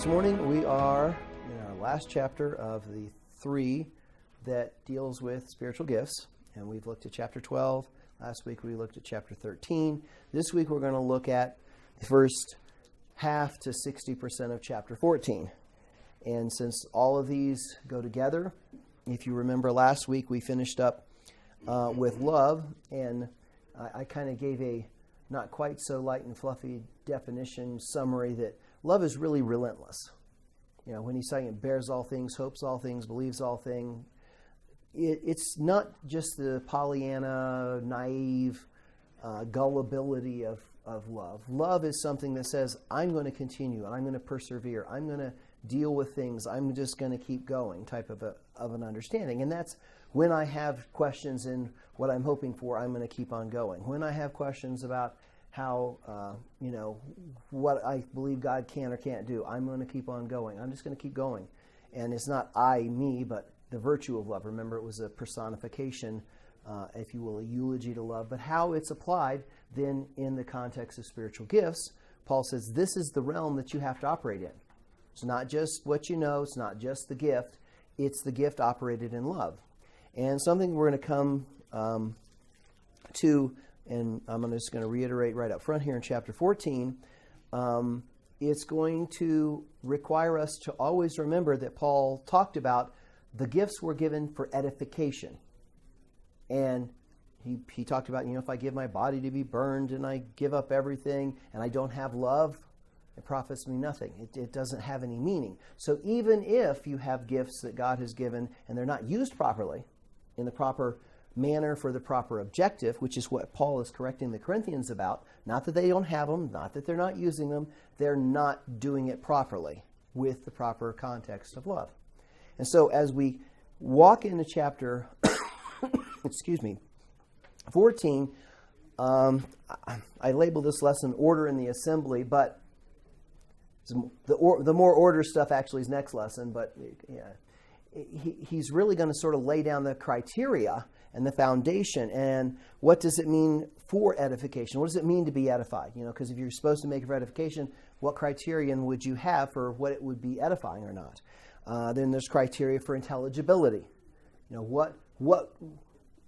This morning we are in our last chapter of the 3 that deals with spiritual gifts, and we've looked at chapter 12. Last week we looked at chapter 13. This week we're going to look at the first half to 60% of chapter 14. And since all of these go together, if you remember last week we finished up with love, and I kind of gave a not quite so light and fluffy definition summary that love is really relentless. You know, when he's saying it bears all things, hopes all things, believes all things, it's not just the Pollyanna, naive gullibility of love. Love is something that says, I'm going to continue, I'm going to persevere, I'm going to deal with things, I'm just going to keep going type of an understanding. And that's when I have questions in what I'm hoping for, I'm going to keep on going. When I have questions about how, what I believe God can or can't do, I'm going to keep on going. I'm just going to keep going. And it's not I, me, but the virtue of love. Remember, it was a personification, if you will, a eulogy to love. But how it's applied then in the context of spiritual gifts, Paul says this is the realm that you have to operate in. It's not just what you know. It's not just the gift. It's the gift operated in love. And something we're going to come to, and I'm just going to reiterate right up front here in chapter 14, it's going to require us to always remember that Paul talked about the gifts were given for edification. And he talked about, if I give my body to be burned and I give up everything and I don't have love, it profits me nothing. It doesn't have any meaning. So even if you have gifts that God has given and they're not used properly, in the proper manner for the proper objective, which is what Paul is correcting the Corinthians about, not that they don't have them, not that they're not using them, they're not doing it properly with the proper context of love. And so as we walk into chapter 14, I label this lesson Order in the Assembly, but the more order stuff actually is next lesson, but he's really going to sort of lay down the criteria and the foundation, and what does it mean for edification? What does it mean to be edified? Because if you're supposed to make it for edification, what criterion would you have for what it would be edifying or not? Then there's criteria for intelligibility. What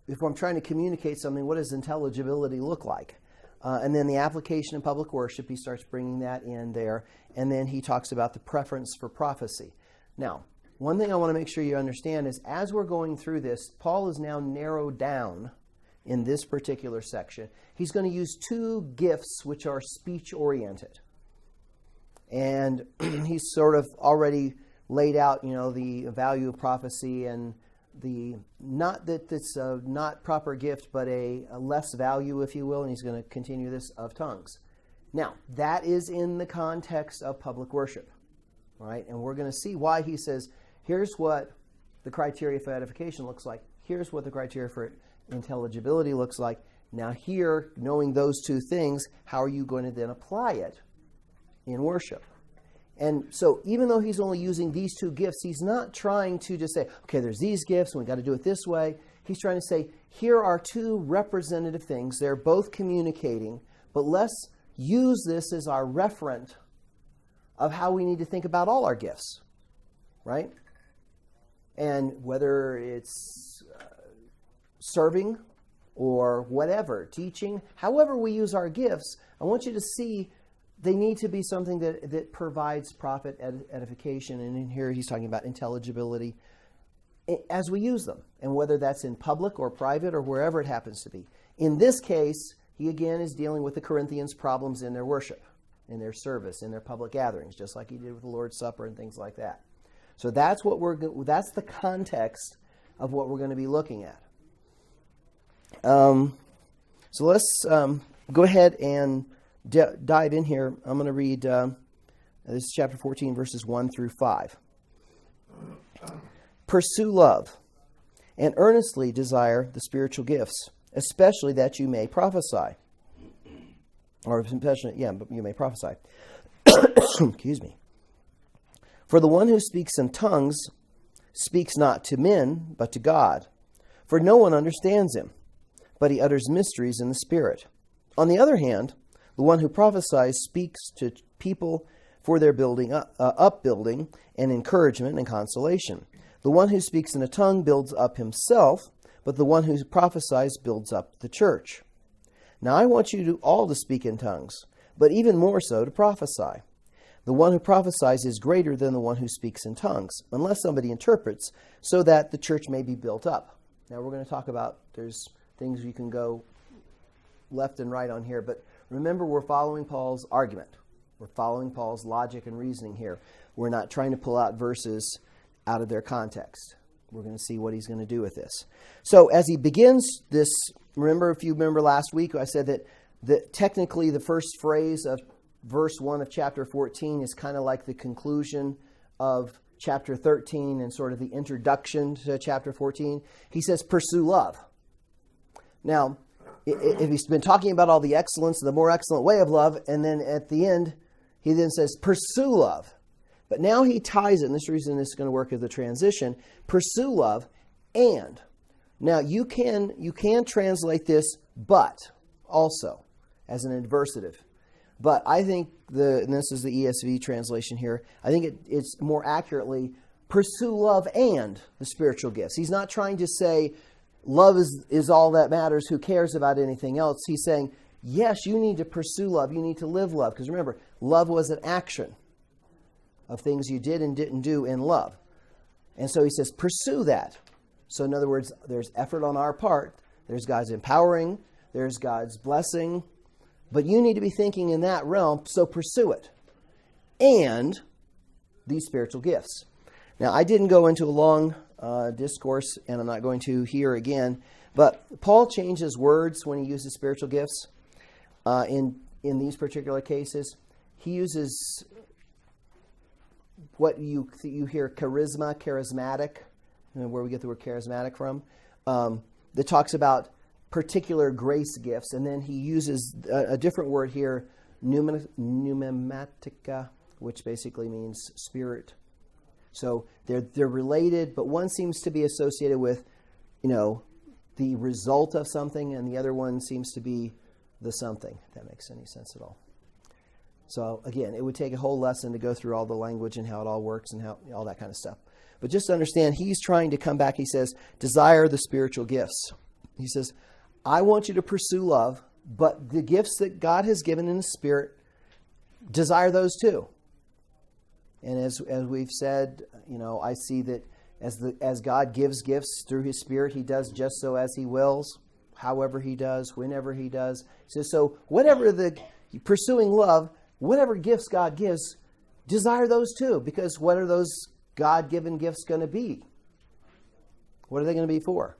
if I'm trying to communicate something, what does intelligibility look like? And then the application in public worship, he starts bringing that in there. And then he talks about the preference for prophecy. Now, one thing I want to make sure you understand is as we're going through this, Paul is now narrowed down in this particular section. He's going to use 2 gifts which are speech-oriented. And he's sort of already laid out, the value of prophecy and the, not that it's a not proper gift, but a less value, if you will, and he's going to continue this, of tongues. Now, that is in the context of public worship, right? And we're going to see why he says, here's what the criteria for edification looks like. Here's what the criteria for intelligibility looks like. Now here, knowing those 2 things, how are you going to then apply it in worship? And so even though he's only using these 2 gifts, he's not trying to just say, okay, there's these gifts and we've got to do it this way. He's trying to say, here are 2 representative things. They're both communicating, but let's use this as our referent of how we need to think about all our gifts, right? And whether it's serving or whatever, teaching, however we use our gifts, I want you to see they need to be something that provides profit, edification, and in here he's talking about intelligibility as we use them, and whether that's in public or private or wherever it happens to be. In this case, he again is dealing with the Corinthians' problems in their worship, in their service, in their public gatherings, just like he did with the Lord's Supper and things like that. So that's that's the context of what we're going to be looking at. So let's go ahead and dive in here. I'm going to read, this is chapter 14, verses 1 through 5. Pursue love and earnestly desire the spiritual gifts, especially that you may prophesy. Or especially, but you may prophesy. Excuse me. For the one who speaks in tongues speaks not to men, but to God. For no one understands him, but he utters mysteries in the Spirit. On the other hand, the one who prophesies speaks to people for their upbuilding and encouragement and consolation. The one who speaks in a tongue builds up himself, but the one who prophesies builds up the church. Now I want you all to speak in tongues, but even more so to prophesy. The one who prophesies is greater than the one who speaks in tongues, unless somebody interprets, so that the church may be built up. Now we're going to talk about, there's things you can go left and right on here, but remember, we're following Paul's argument. We're following Paul's logic and reasoning here. We're not trying to pull out verses out of their context. We're going to see what he's going to do with this. So as he begins this, if you remember last week, I said that technically the first phrase of verse 1 of chapter 14 is kind of like the conclusion of chapter 13 and sort of the introduction to chapter 14. He says, pursue love. Now, if he's been talking about all the excellence, the more excellent way of love, and then at the end, he then says, pursue love. But now he ties it, and this reason this is going to work as a transition, pursue love, and. Now, you can translate this, but, also, as an adversative. But I think, and this is the ESV translation here, I think it's more accurately, pursue love and the spiritual gifts. He's not trying to say, love is all that matters, who cares about anything else. He's saying, yes, you need to pursue love, you need to live love. Because remember, love was an action of things you did and didn't do in love. And so he says, pursue that. So in other words, there's effort on our part, there's God's empowering, there's God's blessing, but you need to be thinking in that realm, so pursue it. And these spiritual gifts. Now, I didn't go into a long discourse, and I'm not going to here again, but Paul changes words when he uses spiritual gifts. In these particular cases, he uses what you hear charismatic, where we get the word charismatic from, that talks about particular grace gifts, and then he uses a different word here, pneumatica, which basically means spirit. So they're related, but one seems to be associated with, the result of something, and the other one seems to be the something, if that makes any sense at all. So again, it would take a whole lesson to go through all the language and how it all works and how all that kind of stuff. But just to understand, he's trying to come back. He says, desire the spiritual gifts. He says, I want you to pursue love, but the gifts that God has given in the Spirit, desire those too. And as we've said, I see that as God gives gifts through His Spirit, He does just so as He wills, however He does, whenever He does. He says, so whatever pursuing love, whatever gifts God gives, desire those too, because what are those God-given gifts going to be? What are they going to be for?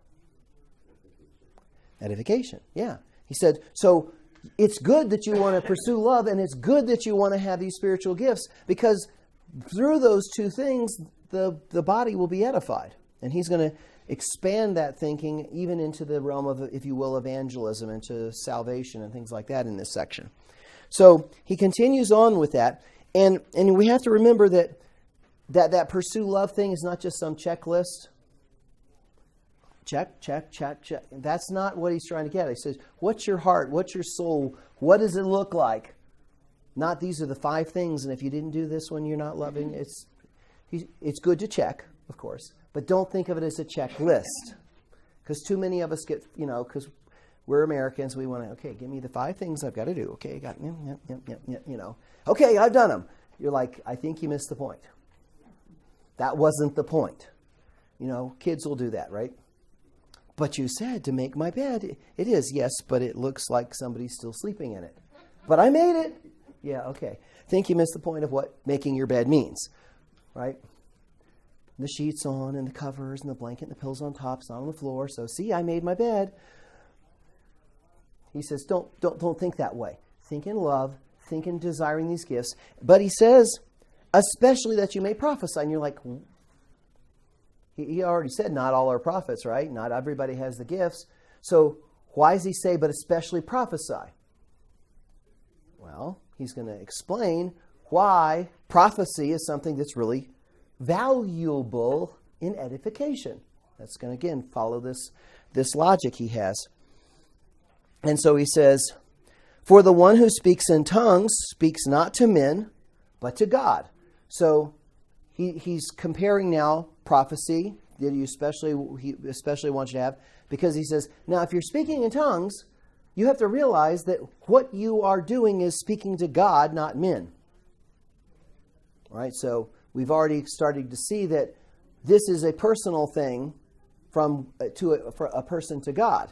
Edification. Yeah. He said, so it's good that you want to pursue love, and it's good that you want to have these spiritual gifts, because through those two things, the body will be edified. And he's going to expand that thinking even into the realm of, if you will, evangelism, into salvation and things like that in this section. So he continues on with that. And we have to remember that pursue love thing is not just some checklist. Check, check, check, check. That's not what he's trying to get. He says, what's your heart? What's your soul? What does it look like? Not these are the 5 things, and if you didn't do this one, you're not loving. It's good to check, of course, but don't think of it as a checklist. Because too many of us get, because we're Americans, we want to, okay, give me the 5 things I've got to do. Okay, got yep, okay, I've done them. You're like, I think you missed the point. That wasn't the point. Kids will do that, right? But you said to make my bed. It is, yes, but it looks like somebody's still sleeping in it. But I made it. Yeah, okay. Think you missed the point of what making your bed means, right? The sheets on and the covers and the blanket and the pillows on top. It's not on the floor. So see, I made my bed. He says, don't think that way. Think in love. Think in desiring these gifts. But he says, especially that you may prophesy. And you're like, he already said not all are prophets, right? Not everybody has the gifts. So why does he say, but especially prophesy? Well, he's going to explain why prophecy is something that's really valuable in edification. That's going to, again, follow this logic he has. And so he says, for the one who speaks in tongues speaks not to men, but to God. So he's comparing now prophecy, that he especially wants you to have, because he says, now if you're speaking in tongues, you have to realize that what you are doing is speaking to God, not men. All right, so we've already started to see that this is a personal thing from a person to God.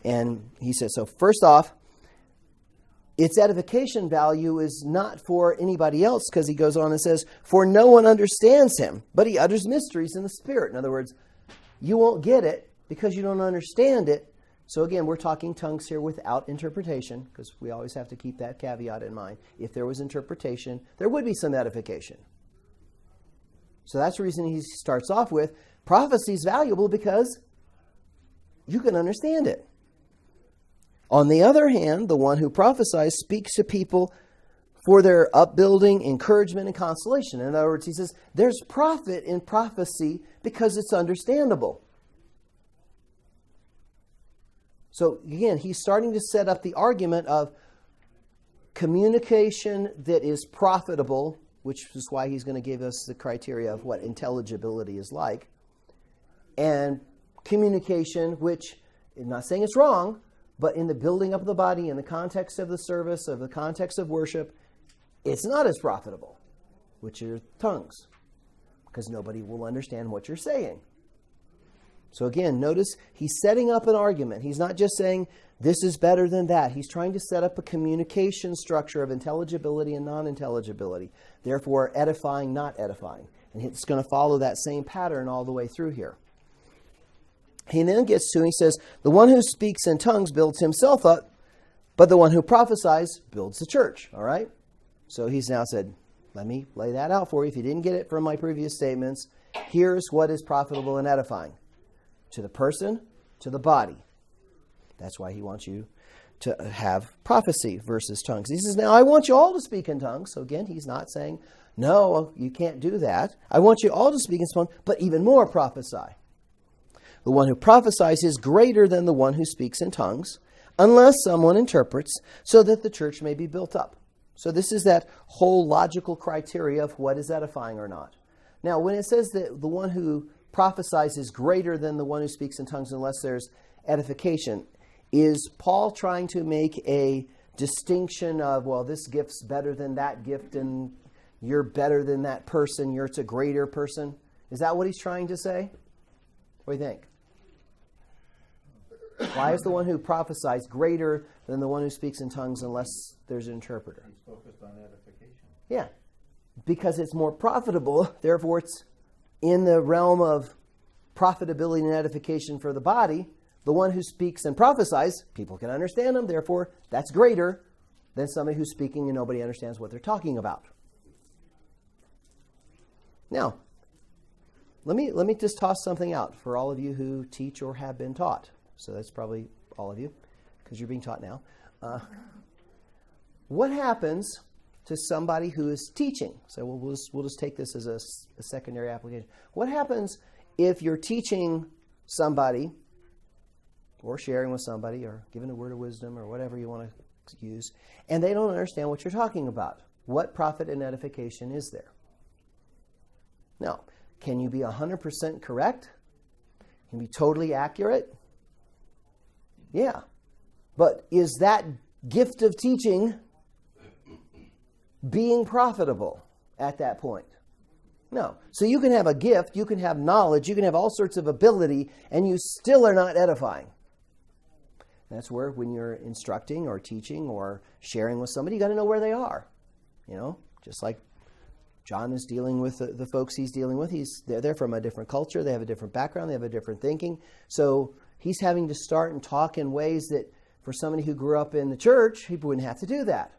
And he says, so first off, its edification value is not for anybody else, because he goes on and says, for no one understands him, but he utters mysteries in the Spirit. In other words, you won't get it because you don't understand it. So again, we're talking tongues here without interpretation, because we always have to keep that caveat in mind. If there was interpretation, there would be some edification. So that's the reason he starts off with, prophecy is valuable because you can understand it. On the other hand, the one who prophesies speaks to people for their upbuilding, encouragement, and consolation. In other words, he says, there's profit in prophecy because it's understandable. So again, he's starting to set up the argument of communication that is profitable, which is why he's going to give us the criteria of what intelligibility is like, and communication, which, I'm not saying it's wrong, but in the building up of the body, in the context of the service, of the context of worship, it's not as profitable, which are tongues, because nobody will understand what you're saying. So again, notice he's setting up an argument. He's not just saying this is better than that. He's trying to set up a communication structure of intelligibility and non-intelligibility, therefore edifying, not edifying. And it's going to follow that same pattern all the way through here. He then gets to, he says, the one who speaks in tongues builds himself up, but the one who prophesies builds the church. All right? So he's now said, let me lay that out for you. If you didn't get it from my previous statements, here's what is profitable and edifying. To the person, to the body. That's why he wants you to have prophecy versus tongues. He says, now I want you all to speak in tongues. So again, he's not saying, no, you can't do that. I want you all to speak in tongues, but even more prophesy. The one who prophesies is greater than the one who speaks in tongues, unless someone interprets, so that the church may be built up. So this is that whole logical criteria of what is edifying or not. Now, when it says that the one who prophesies is greater than the one who speaks in tongues unless there's edification, is Paul trying to make a distinction of, well, this gift's better than that gift and you're better than that person, it's a greater person? Is that what he's trying to say? What do you think? Why is the one who prophesies greater than the one who speaks in tongues unless there's an interpreter? He's focused on edification. Yeah, because it's more profitable, therefore it's in the realm of profitability and edification for the body. The one who speaks and prophesies, people can understand them, therefore that's greater than somebody who's speaking and nobody understands what they're talking about. Now, let me just toss something out for all of you who teach or have been taught. So that's probably all of you, because you're being taught now. What happens to somebody who is teaching? So we'll just take this as a secondary application. What happens if you're teaching somebody, or sharing with somebody, or giving a word of wisdom, or whatever you want to use, and they don't understand what you're talking about? What profit and edification is there? Now, can you be 100% correct? Can you be totally accurate? Yeah. But is that gift of teaching being profitable at that point? No. So you can have a gift, you can have knowledge, you can have all sorts of ability, and you still are not edifying. That's where when you're instructing or teaching or sharing with somebody, you got to know where they are. Just like John is dealing with the folks he's dealing with. They're from a different culture. They have a different background. They have a different thinking. So he's having to start and talk in ways that for somebody who grew up in the church, he wouldn't have to do that.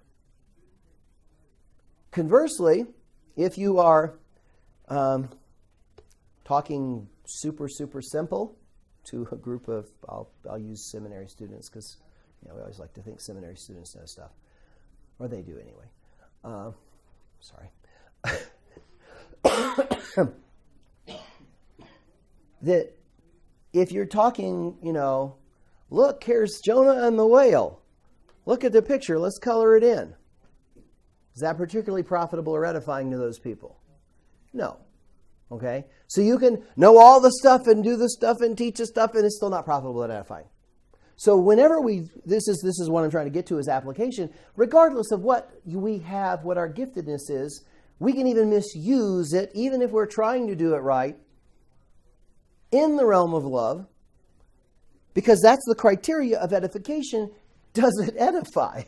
Conversely, if you are talking super, super simple to a group of, I'll use seminary students because we always like to think seminary students know stuff. Or they do anyway. Sorry. That if you're talking, look, here's Jonah and the whale. Look at the picture. Let's color it in. Is that particularly profitable or edifying to those people? No. Okay? So you can know all the stuff and do the stuff and teach the stuff, and it's still not profitable and edifying. So whenever this is what I'm trying to get to is application, regardless of what we have, what our giftedness is, we can even misuse it, even if we're trying to do it right, in the realm of love, because that's the criteria of edification. Does it edify?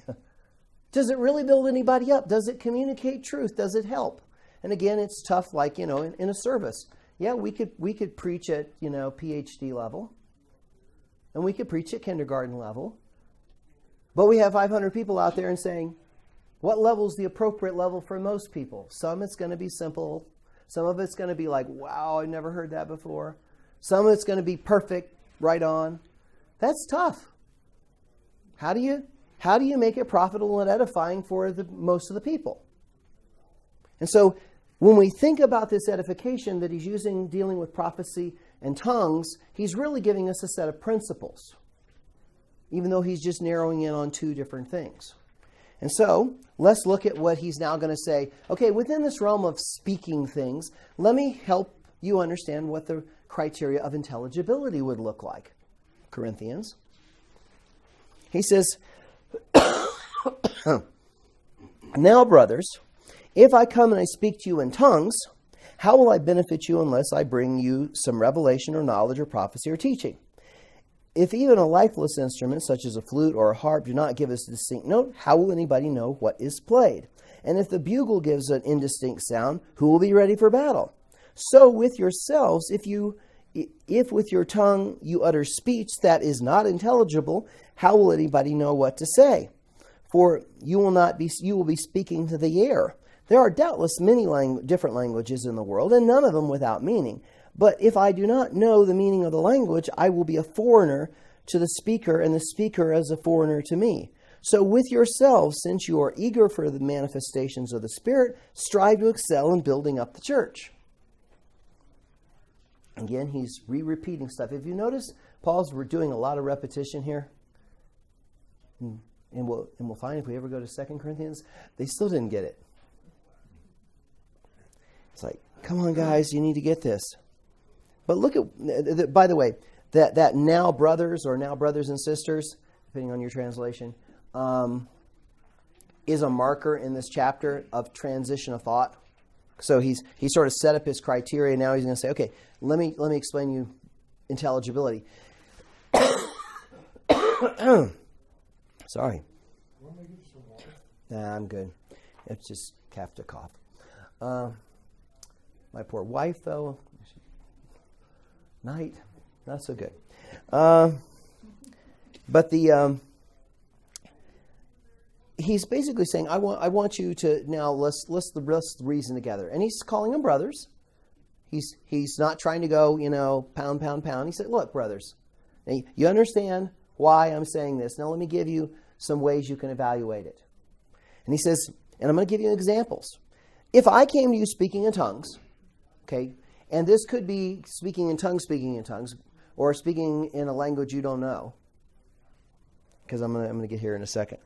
Does it really build anybody up? Does it communicate truth? Does it help? And again, it's tough, like, in a service. Yeah, we could preach at, PhD level. And we could preach at kindergarten level. But we have 500 people out there and saying, what level is the appropriate level for most people? Some it's going to be simple. Some of it's going to be like, wow, I've never heard that before. Some of it's going to be perfect, right on. That's tough. How do you make it profitable and edifying for most of the people? And so when we think about this edification that he's using dealing with prophecy and tongues, he's really giving us a set of principles, even though he's just narrowing in on two different things. And so let's look at what he's now going to say. Okay, within this realm of speaking things, let me help you understand what the criteria of intelligibility would look like. Corinthians. He says, now, brothers, if I come and I speak to you in tongues, how will I benefit you unless I bring you some revelation or knowledge or prophecy or teaching? If even a lifeless instrument, such as a flute or a harp, do not give us a distinct note, how will anybody know what is played? And if the bugle gives an indistinct sound, who will be ready for battle? So with yourselves, if with your tongue you utter speech that is not intelligible, how will anybody know what to say? For you will be speaking to the air. There are doubtless many different languages in the world, and none of them without meaning. But if I do not know the meaning of the language, I will be a foreigner to the speaker, and the speaker as a foreigner to me. So with yourselves, since you are eager for the manifestations of the Spirit, strive to excel in building up the church. Again, he's repeating stuff. If you notice, Paul's doing a lot of repetition here. And we'll find if we ever go to 2 Corinthians, they still didn't get it. It's like, come on, guys, you need to get this. But look at, by the way, that now brothers or now brothers and sisters, depending on your translation, is a marker in this chapter of transition of thought. So he sort of set up his criteria. Now he's going to say, okay, let me explain you intelligibility. Sorry. Nah, I'm good. It's just have to cough. My poor wife, though, not so good. But he's basically saying, I want you to now let's reason together. And he's calling them brothers. He's not trying to go, pound, pound, pound. He said, look, brothers, now, you understand why I'm saying this. Now let me give you some ways you can evaluate it. And he says, and I'm going to give you examples. If I came to you speaking in tongues, okay, and this could be speaking in tongues, or speaking in a language you don't know, because I'm going to get here in a second.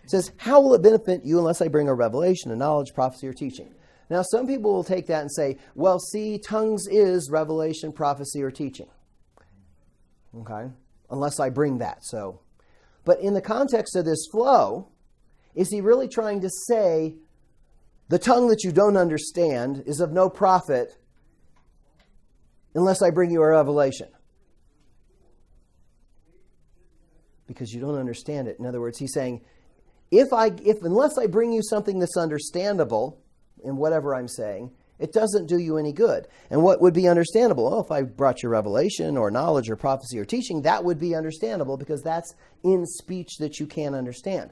It says, how will it benefit you unless I bring a revelation, a knowledge, prophecy, or teaching? Now, some people will take that and say, well, see, tongues is revelation, prophecy, or teaching. Okay? Unless I bring that. But in the context of this flow, is he really trying to say the tongue that you don't understand is of no profit unless I bring you a revelation? Because you don't understand it. In other words, he's saying, unless I bring you something that's understandable in whatever I'm saying, it doesn't do you any good. And what would be understandable? Well, if I brought you revelation or knowledge or prophecy or teaching, that would be understandable because that's in speech that you can't understand.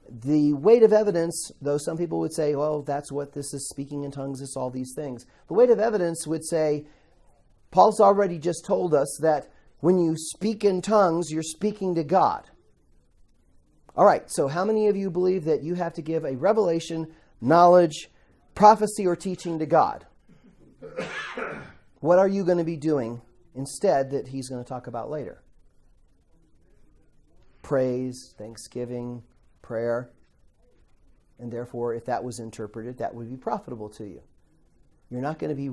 The weight of evidence, though some people would say, well, that's what this is, speaking in tongues, it's all these things. The weight of evidence would say, Paul's already just told us that when you speak in tongues, you're speaking to God. All right, so how many of you believe that you have to give a revelation, knowledge, prophecy, or teaching to God? What are you going to be doing instead that he's going to talk about later? Praise, thanksgiving, prayer. And therefore, if that was interpreted, that would be profitable to you. You're not going to be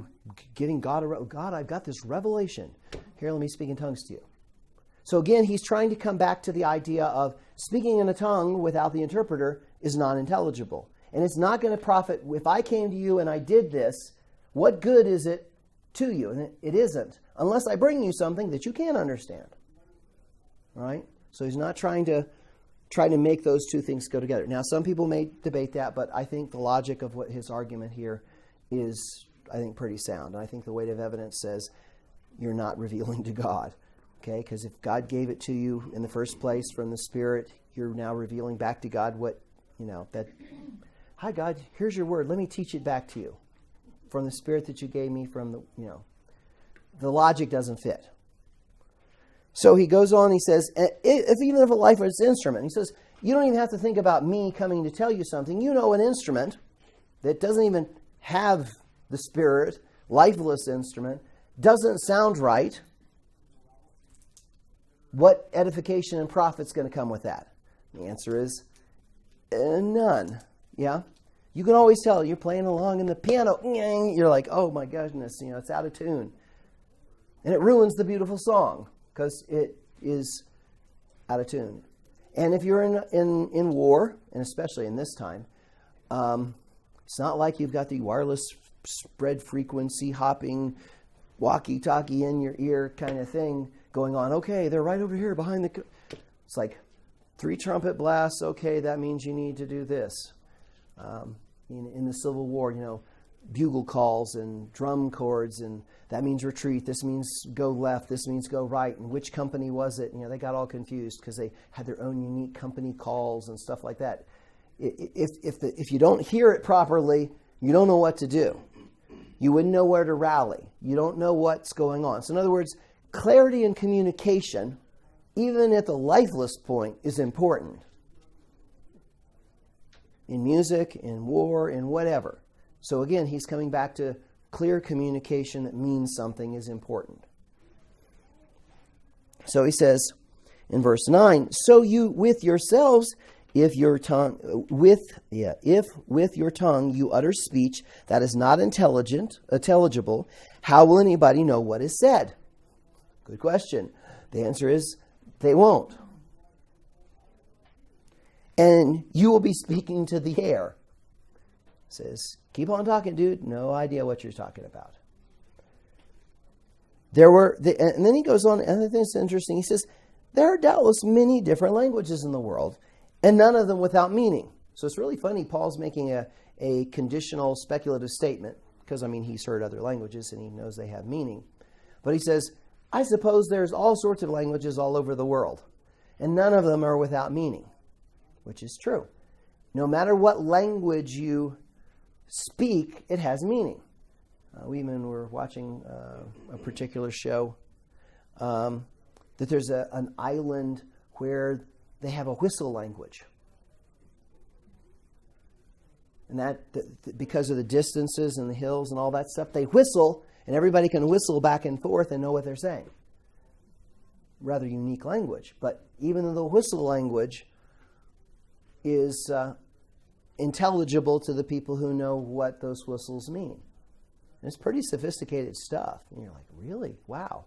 giving God God, I've got this revelation. Here, let me speak in tongues to you. So again, he's trying to come back to the idea of speaking in a tongue without the interpreter is not intelligible. And it's not going to profit. If I came to you and I did this, what good is it to you? And it isn't, unless I bring you something that you can't understand. Right? So he's not trying to make those two things go together. Now, some people may debate that, but I think the logic of what his argument here is, I think, pretty sound. And I think the weight of evidence says you're not revealing to God. Okay? Because if God gave it to you in the first place from the Spirit, you're now revealing back to God what, that, hi, God, here's your word. Let me teach it back to you from the Spirit that you gave me from the logic doesn't fit. So he goes on, he says, even if a lifeless instrument, he says, you don't even have to think about me coming to tell you something. You know an instrument that doesn't even have the Spirit, lifeless instrument, doesn't sound right. What edification and profit's going to come with that? The answer is none. Yeah? You can always tell you're playing along in the piano. You're like, oh my goodness, it's out of tune. And it ruins the beautiful song because it is out of tune. And if you're in war, and especially in this time, it's not like you've got the wireless spread frequency hopping walkie-talkie in your ear kind of thing going on. Okay, they're right over here behind the... It's like 3 trumpet blasts. Okay, that means you need to do this. In the Civil War, bugle calls and drum chords, and that means retreat. This means go left. This means go right. And which company was it? They got all confused because they had their own unique company calls and stuff like that. If you don't hear it properly, you don't know what to do. You wouldn't know where to rally. You don't know what's going on. So in other words, clarity and communication, even at the lifeless point, is important. In music, in war, in whatever. So again, he's coming back to clear communication that means something is important. So he says in verse 9, so you with yourselves, if with your tongue you utter speech that is not intelligible, how will anybody know what is said? Good question. The answer is they won't. And you will be speaking to the air. Says, keep on talking, dude. No idea what you're talking about. And then he goes on, and I think it's interesting. He says, there are doubtless many different languages in the world, and none of them without meaning. So it's really funny. Paul's making a conditional speculative statement, because, he's heard other languages, and he knows they have meaning. But he says, I suppose there's all sorts of languages all over the world, and none of them are without meaning, which is true. No matter what language you speak, it has meaning. We even were watching a particular show that there's an island where they have a whistle language. And that because of the distances and the hills and all that stuff, they whistle, and everybody can whistle back and forth and know what they're saying. Rather unique language. But even though the whistle language is intelligible to the people who know what those whistles mean. And it's pretty sophisticated stuff. And you're like, really? Wow.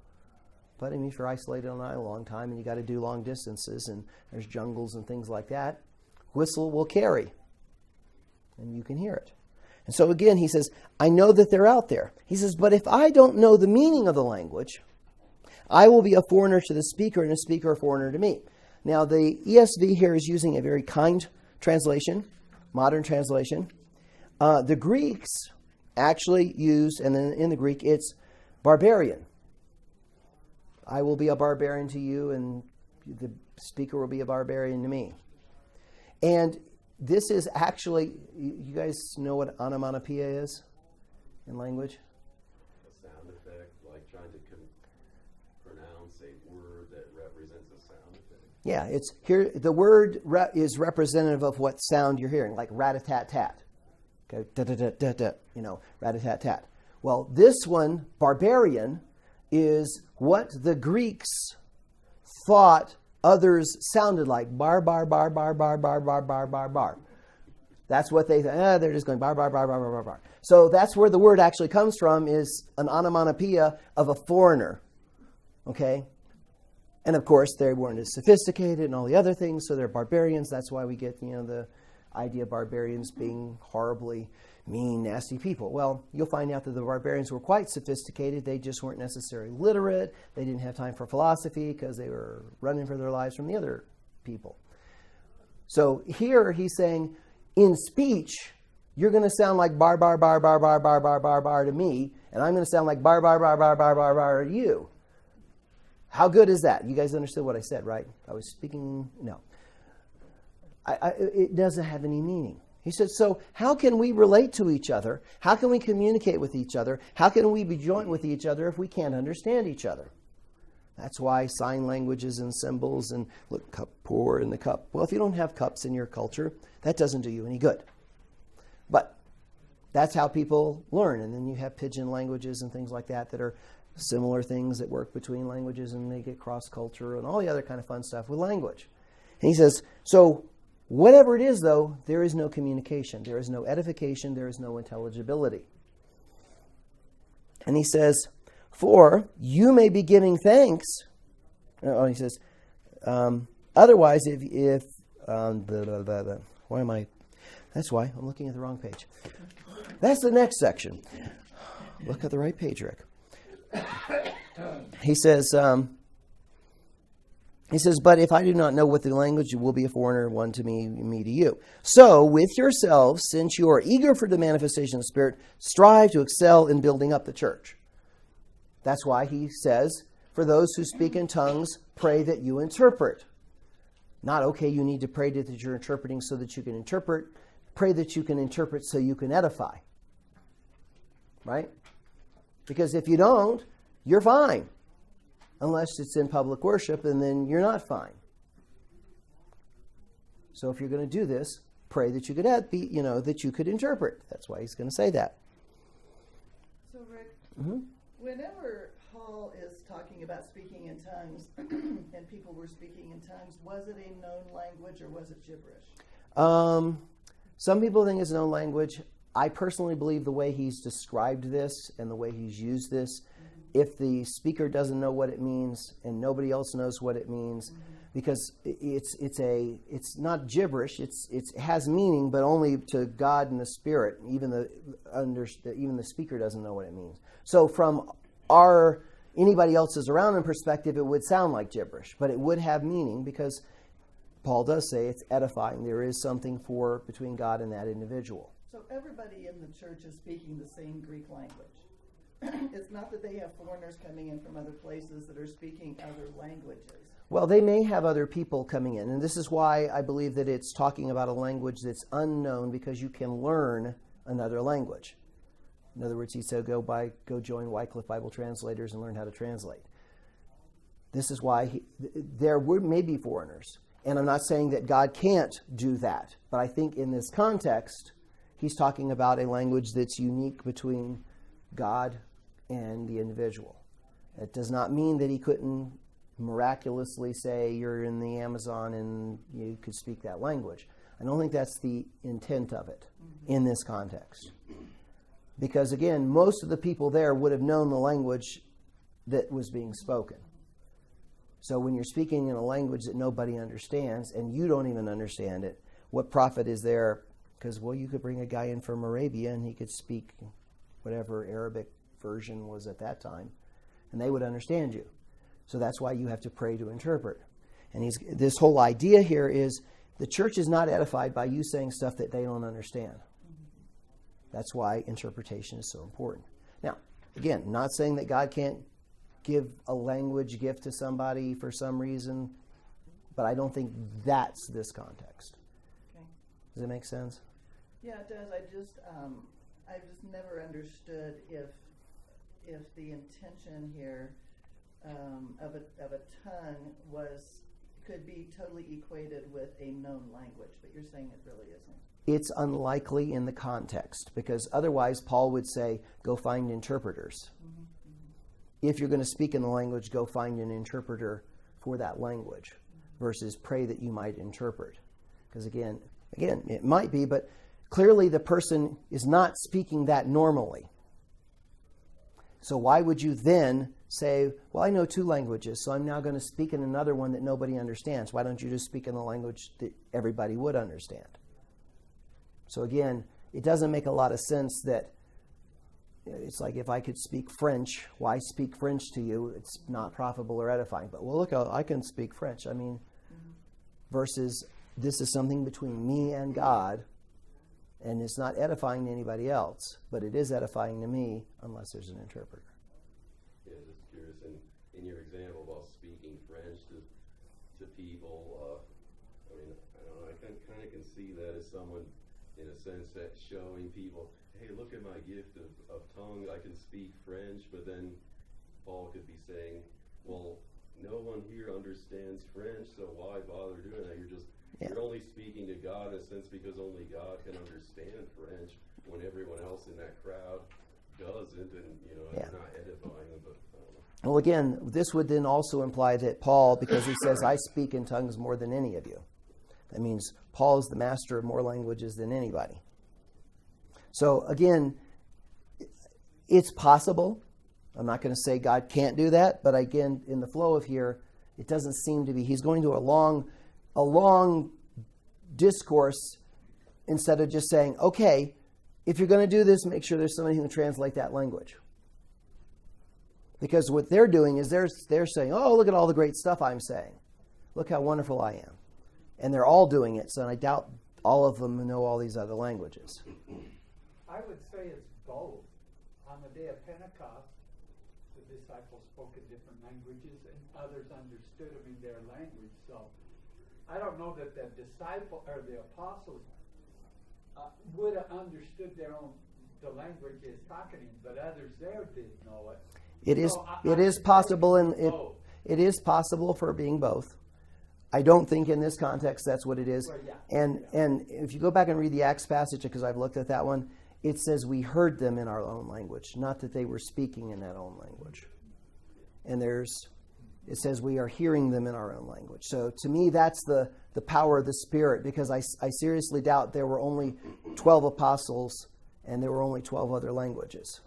But if you're isolated on an island a long time and you got to do long distances and there's jungles and things like that, whistle will carry. And you can hear it. And so again, he says, I know that they're out there. He says, but if I don't know the meaning of the language, I will be a foreigner to the speaker and a speaker a foreigner to me. Now, the ESV here is using a very kind translation, modern translation. The Greeks actually use, and then in the Greek, it's barbarian. I will be a barbarian to you, and the speaker will be a barbarian to me. And this is actually, you guys know what onomatopoeia is in language? A sound effect, like trying to pronounce a word that represents a sound effect. Yeah, it's here. The word is representative of what sound you're hearing, like rat-a-tat-tat. Okay, da-da-da-da-da, rat-a-tat-tat. Well, this one, barbarian, is what the Greeks thought others sounded like. Bar, bar, bar, bar, bar, bar, bar, bar, bar, bar. That's what they think. They're just going bar, bar, bar, bar, bar, bar, bar. So that's where the word actually comes from, is an onomatopoeia of a foreigner. Okay? And of course, they weren't as sophisticated and all the other things, so they're barbarians. That's why we get, the idea of barbarians being horribly mean, nasty people. Well, you'll find out that the barbarians were quite sophisticated. They just weren't necessarily literate. They didn't have time for philosophy because they were running for their lives from the other people. So here he's saying, in speech, you're going to sound like bar, bar, bar, bar, bar, bar, bar, bar, bar to me, and I'm going to sound like bar, bar, bar, bar, bar, bar, bar to you. How good is that? You guys understood what I said, right? I was speaking, no. It doesn't have any meaning. He said, so how can we relate to each other? How can we communicate with each other? How can we be joint with each other if we can't understand each other? That's why sign languages and symbols and look, cup, pour in the cup. Well, if you don't have cups in your culture, that doesn't do you any good. But that's how people learn. And then you have pidgin languages and things like that that are similar things that work between languages, and they get cross-culture and all the other kind of fun stuff with language. And he says, so whatever it is, though, there is no communication. There is no edification. There is no intelligibility. And he says, for you may be giving thanks. He says, otherwise, if why am I? That's why I'm looking at the wrong page. That's the next section. Look at the right page, Rick. He says, but if I do not know what the language, you will be a foreigner, one to me to you. So with yourselves, since you are eager for the manifestation of the Spirit, strive to excel in building up the church. That's why he says, for those who speak in tongues, pray that you interpret. Not, okay, you need to pray that you're interpreting so that you can interpret. Pray that you can interpret so you can edify. Right? Because if you don't, you're fine. Unless it's in public worship, and then you're not fine. So if you're going to do this, pray that you could that you could interpret. That's why he's going to say that. So Rick, whenever Paul is talking about speaking in tongues, and people were speaking in tongues, was it a known language or was it gibberish? Some people think it's a known language. I personally believe the way he's described this and the way he's used this, if the speaker doesn't know what it means and nobody else knows what it means, because it's not gibberish. It has meaning, but only to God and the Spirit. Even the speaker doesn't know what it means. So from anybody else's around in perspective, it would sound like gibberish, but it would have meaning because Paul does say it's edifying. There is something between God and that individual. So everybody in the church is speaking the same Greek language. It's not that they have foreigners coming in from other places that are speaking other languages. Well, they may have other people coming in, and this is why I believe that it's talking about a language that's unknown, because you can learn another language. In other words, he said, go join Wycliffe Bible Translators and learn how to translate. This is why there may be foreigners, and I'm not saying that God can't do that, but I think in this context, he's talking about a language that's unique between God and the individual. It does not mean that he couldn't miraculously say you're in the Amazon and you could speak that language. I don't think that's the intent of it in this context. Because again, most of the people there would have known the language that was being spoken. So when you're speaking in a language that nobody understands and you don't even understand it, what profit is there? Because, you could bring a guy in from Arabia and he could speak whatever Arabic version was at that time, and they would understand you. So that's why you have to pray to interpret. And this whole idea here is the church is not edified by you saying stuff that they don't understand. That's why interpretation is so important. Now, again, not saying that God can't give a language gift to somebody for some reason, but I don't think that's this context. Okay. Does that make sense? Yeah, it does. I just never understood if the intention here of a tongue could be totally equated with a known language, but you're saying it really isn't. It's unlikely in the context, because otherwise Paul would say, go find interpreters. If you're going to speak in the language, go find an interpreter for that language, versus pray that you might interpret. Because again, it might be, but clearly the person is not speaking that normally. So why would you then say, well, I know 2 languages, so I'm now going to speak in another one that nobody understands. Why don't you just speak in the language that everybody would understand? So again, it doesn't make a lot of sense that it's like if I could speak French, why speak French to you? It's not profitable or edifying. But well, look, I can speak French. I mean, versus this is something between me and God, and it's not edifying to anybody else, but it is edifying to me unless there's an interpreter. Yeah, just curious, in your example about speaking French to people, I mean, I don't know, I kind of can see that as someone, in a sense, that showing people, hey, look at my gift of tongue, I can speak French, but then Paul could be saying, well, no one here understands French, so why bother doing that? You're only speaking to God in a sense because only God can understand French when everyone else in that crowd doesn't, and you're not edifying them. But well, again, this would then also imply that Paul, because he says, I speak in tongues more than any of you. That means Paul is the master of more languages than anybody. So again, it's possible. I'm not going to say God can't do that, but again, in the flow of here, it doesn't seem to be. He's going to a long discourse instead of just saying, okay, if you're going to do this, make sure there's somebody who can translate that language. Because what they're doing is they're saying, oh, look at all the great stuff I'm saying. Look how wonderful I am. And they're all doing it, so I doubt all of them know all these other languages. I would say it's both. On the day of Pentecost, the disciples spoke in different languages and others understood them in their language. So I don't know that the disciple or the apostles would have understood the language is talking in, but others there did know it. It is possible, and it is possible for being both. I don't think in this context that's what it is. Well, yeah. And if you go back and read the Acts passage, because I've looked at that one, it says we heard them in our own language, not that they were speaking in that own language. And it says we are hearing them in our own language. So to me, that's the power of the Spirit, because I seriously doubt there were only 12 apostles and there were only 12 other languages.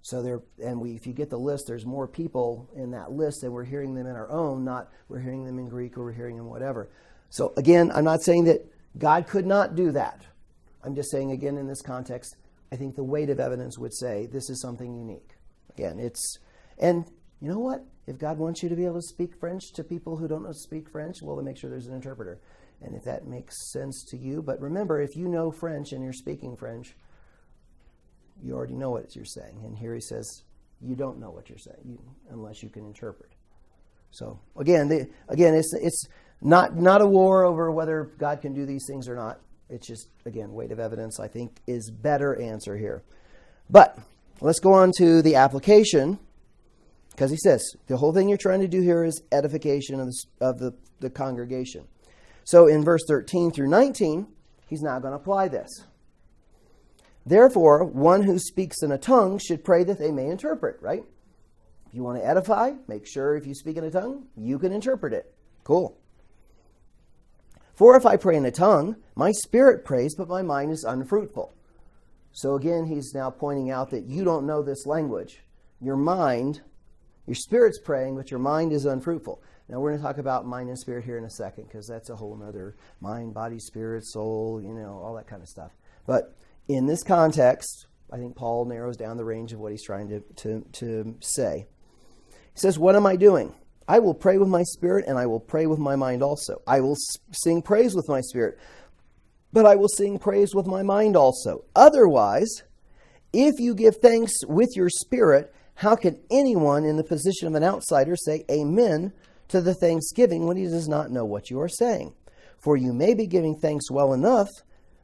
So if you get the list, there's more people in that list, and we're hearing them in our own, not we're hearing them in Greek or we're hearing them whatever. So again, I'm not saying that God could not do that. I'm just saying, again, in this context, I think the weight of evidence would say this is something unique. Again, and you know what? If God wants you to be able to speak French to people who don't know speak French, well, then make sure there's an interpreter. And if that makes sense to you, but remember, if you know French and you're speaking French, you already know what you're saying. And here he says, you don't know what you're saying unless you can interpret. So again, it's not a war over whether God can do these things or not. It's just, again, weight of evidence, I think, is better answer here. But let's go on to the application, because he says the whole thing you're trying to do here is edification of the congregation. So in verse 13 through 19, he's now going to apply this. Therefore, one who speaks in a tongue should pray that they may interpret, right? If you want to edify, make sure if you speak in a tongue, you can interpret it. Cool. For if I pray in a tongue, my spirit prays, but my mind is unfruitful. So again, he's now pointing out that you don't know this language. Your spirit's praying, but your mind is unfruitful. Now, we're going to talk about mind and spirit here in a second, because that's a whole other mind, body, spirit, soul, all that kind of stuff. But in this context, I think Paul narrows down the range of what he's trying to say. He says, what am I doing? I will pray with my spirit, and I will pray with my mind also. I will sing praise with my spirit, but I will sing praise with my mind also. Otherwise, if you give thanks with your spirit, how can anyone in the position of an outsider say amen to the thanksgiving when he does not know what you are saying? For you may be giving thanks well enough,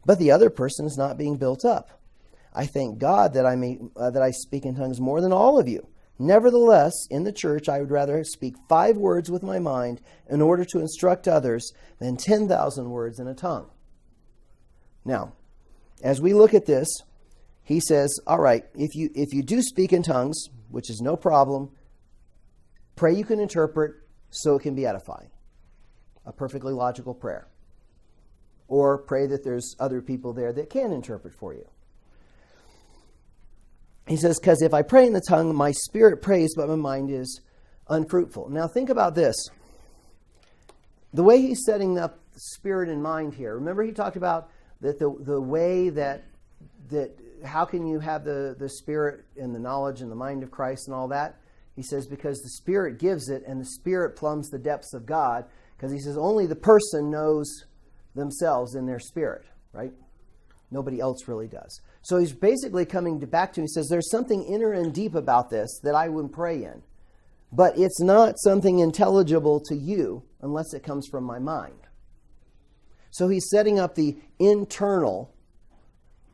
but the other person is not being built up. I thank God that I speak in tongues more than all of you. Nevertheless, in the church, I would rather speak 5 words with my mind in order to instruct others than 10,000 words in a tongue. Now, as we look at this, he says, all right, if you do speak in tongues, which is no problem, pray you can interpret so it can be edifying. A perfectly logical prayer. Or pray that there's other people there that can interpret for you. He says, because if I pray in the tongue, my spirit prays, but my mind is unfruitful. Now think about this. The way he's setting up spirit and mind here. Remember he talked about that the way that how can you have the spirit and the knowledge and the mind of Christ and all that? He says because the Spirit gives it and the Spirit plumbs the depths of God, because he says only the person knows themselves in their spirit, right? Nobody else really does. So he's basically coming back to, he says there's something inner and deep about this that I would pray in, but it's not something intelligible to you unless it comes from my mind. So he's setting up the internal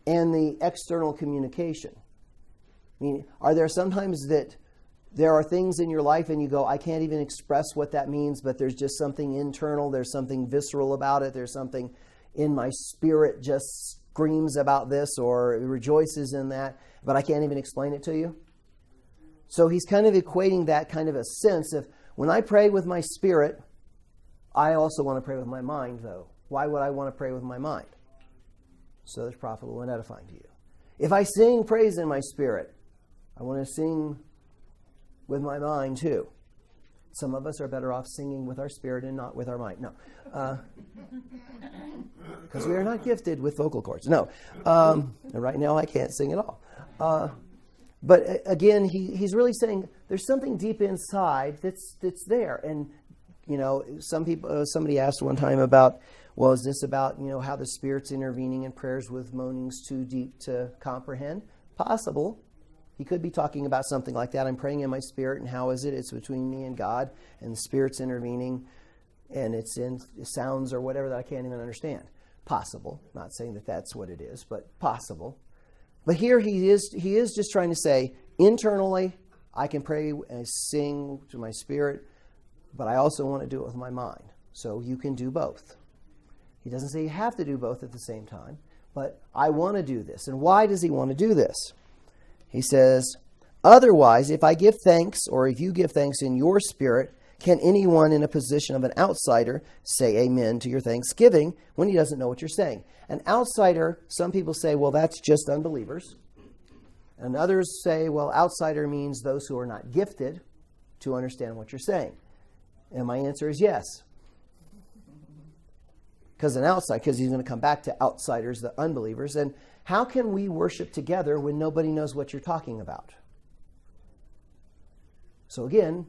and the external communication. I mean, are there sometimes that there are things in your life and you go, I can't even express what that means, but there's just something internal, there's something visceral about it, there's something in my spirit just screams about this or rejoices in that, but I can't even explain it to you? So he's kind of equating that kind of a sense of, when I pray with my spirit, I also want to pray with my mind, though. Why would I want to pray with my mind? So it's profitable and edifying to you. If I sing praise in my spirit, I want to sing with my mind too. Some of us are better off singing with our spirit and not with our mind. No. Because we are not gifted with vocal cords. No. Right now I can't sing at all. But again, he's really saying there's something deep inside that's there. And, you know, somebody asked one time about, well, is this about, you know, how the Spirit's intervening in prayers with moanings too deep to comprehend? Possible. He could be talking about something like that. I'm praying in my spirit, and how is it? It's between me and God, and the Spirit's intervening, and it's in sounds or whatever that I can't even understand. Possible. Not saying that that's what it is, but possible. But here he is just trying to say, internally, I can pray and sing to my spirit, but I also want to do it with my mind. So you can do both. He doesn't say you have to do both at the same time, but I want to do this. And why does he want to do this? He says, otherwise, if I give thanks, or if you give thanks in your spirit, can anyone in a position of an outsider say amen to your thanksgiving when he doesn't know what you're saying? An outsider, some people say, well, that's just unbelievers. And others say, well, outsider means those who are not gifted to understand what you're saying. And my answer is yes. Because he's going to come back to outsiders, the unbelievers. And how can we worship together when nobody knows what you're talking about? So again,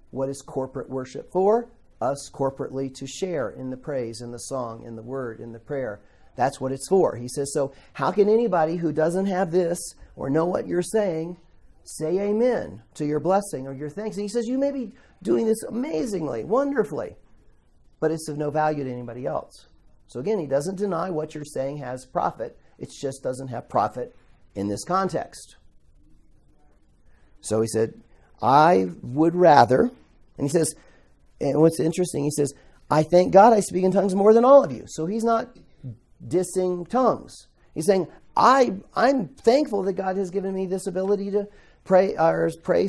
what is corporate worship for? Us corporately to share in the praise, in the song, in the word, in the prayer. That's what it's for. He says, so how can anybody who doesn't have this or know what you're saying say amen to your blessing or your thanks? And he says, you may be doing this amazingly, wonderfully, but it's of no value to anybody else. So again, he doesn't deny what you're saying has profit. It just doesn't have profit in this context. So he said, I would rather, and he says, and what's interesting, he says, I thank God I speak in tongues more than all of you. So he's not dissing tongues. He's saying, I'm thankful that God has given me this ability to pray,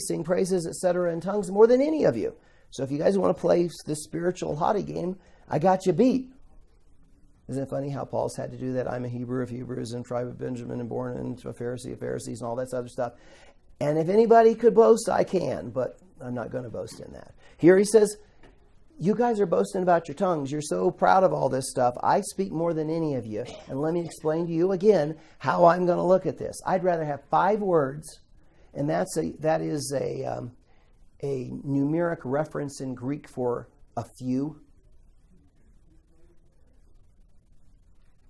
sing praises, etc. in tongues more than any of you. So if you guys want to play this spiritual hottie game, I got you beat. Isn't it funny how Paul's had to do that? I'm a Hebrew of Hebrews and tribe of Benjamin and born into a Pharisee of Pharisees and all that other stuff. And if anybody could boast, I can, but I'm not going to boast in that. Here he says, you guys are boasting about your tongues. You're so proud of all this stuff. I speak more than any of you. And let me explain to you again how I'm going to look at this. I'd rather have 5 words, and that is a numeric reference in Greek for a few.